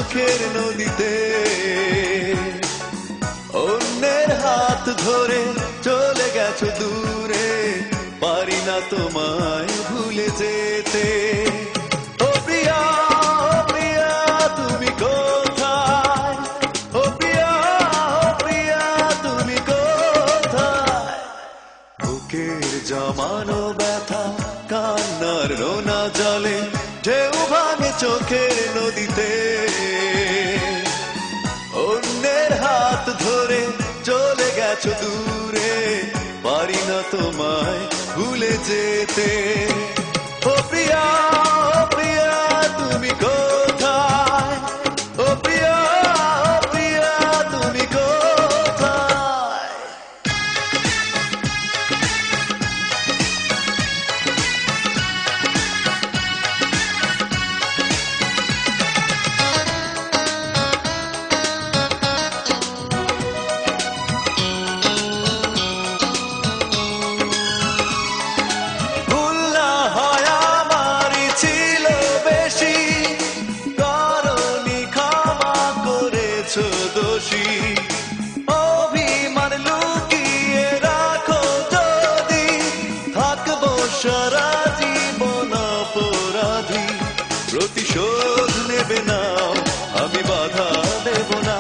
চোখের নদীতে অন্যের হাত ধরে চলে গেছো দূরে পারি না তোমায় ভুলে যেতে ও প্রিয়া প্রিয়া তুমি কোথায় ও প্রিয়া প্রিয়া তুমি কোথায় বুকের জমানো ব্যথা কান্নার রোনা জলে ঢেউ ভাঙে চোখের নদীতে অন্যের হাত ধরে চলে গেছো দূরে পারি না তোমায় ভুলে যেতে ও প্রিয়া প্রিয়া তুমি কোথায় ও প্রিয়া প্রিয়া তুমি কোথায় দোষী অভিমান লুকিয়ে রাখো যদি থাকবো সারা জীবন অপরাধী প্রতিশোধ নেবে না আমি বাধা দেব না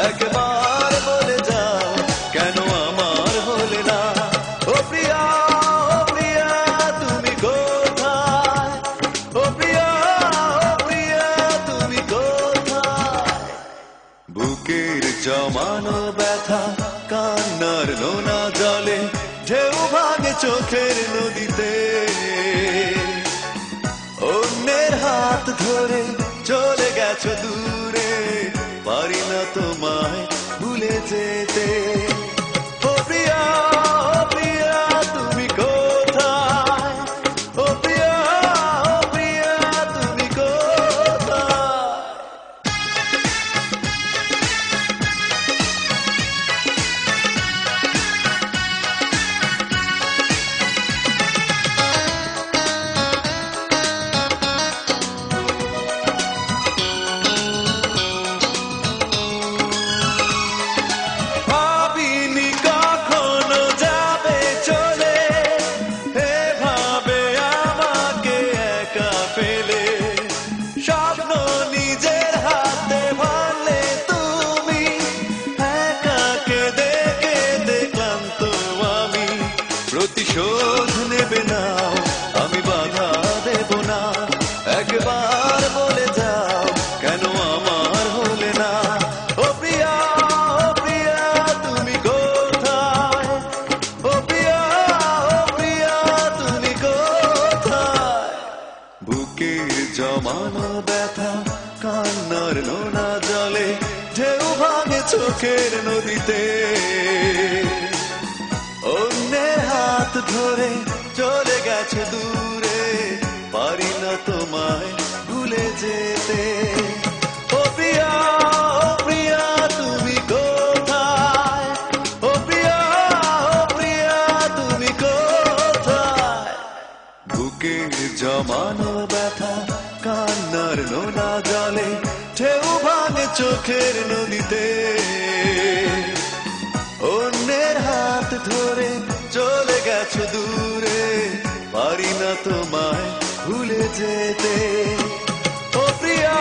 একবার বলে যাও কেন আমার হলে না ও প্রিয়া প্রিয়া তুমি কোথায় ও প্রিয়া প্রিয়া তুমি কোথায় বুকের জমানো ব্যথা কান্নার নোনা জলে ঢেউ ভাঙে চোখের নদীতে অন্যের হাত ধরে চলে গেছো দূরে পারি না তোমায় ভুলে যেতে ও প্রিয়া প্রিয়া তুমি কোথায় ও প্রিয়া প্রিয়া তুমি কোথায় প্রতিশোধ নেবে না আমি বাধা দেব না একবার বলে যাও কেন আমার হলে না ও প্রিয়া প্রিয়া তুমি কোথায় ও প্রিয়া প্রিয়া তুমি কোথায় বুকের জমানো ব্যথা কান্নার নোনা জলে ঢেউ ভাঙে চোখের নদীতে অন্যের হাত ধরে চলে গেছে দূরে পারি না তোমায় ভুলে যেতে ও প্রিয়া প্রিয়া তুমি কোথায় ও প্রিয়া প্রিয়া তুমি কোথায় বুকের জমানো ব্যথা কান্নার নোনা জলে ঢেউ ভাঙে চোখের নদীতে অন্যের হাত ধরে চলে গেছো দূরে পারি না তোমায় ভুলে যেতে ও প্রিয়া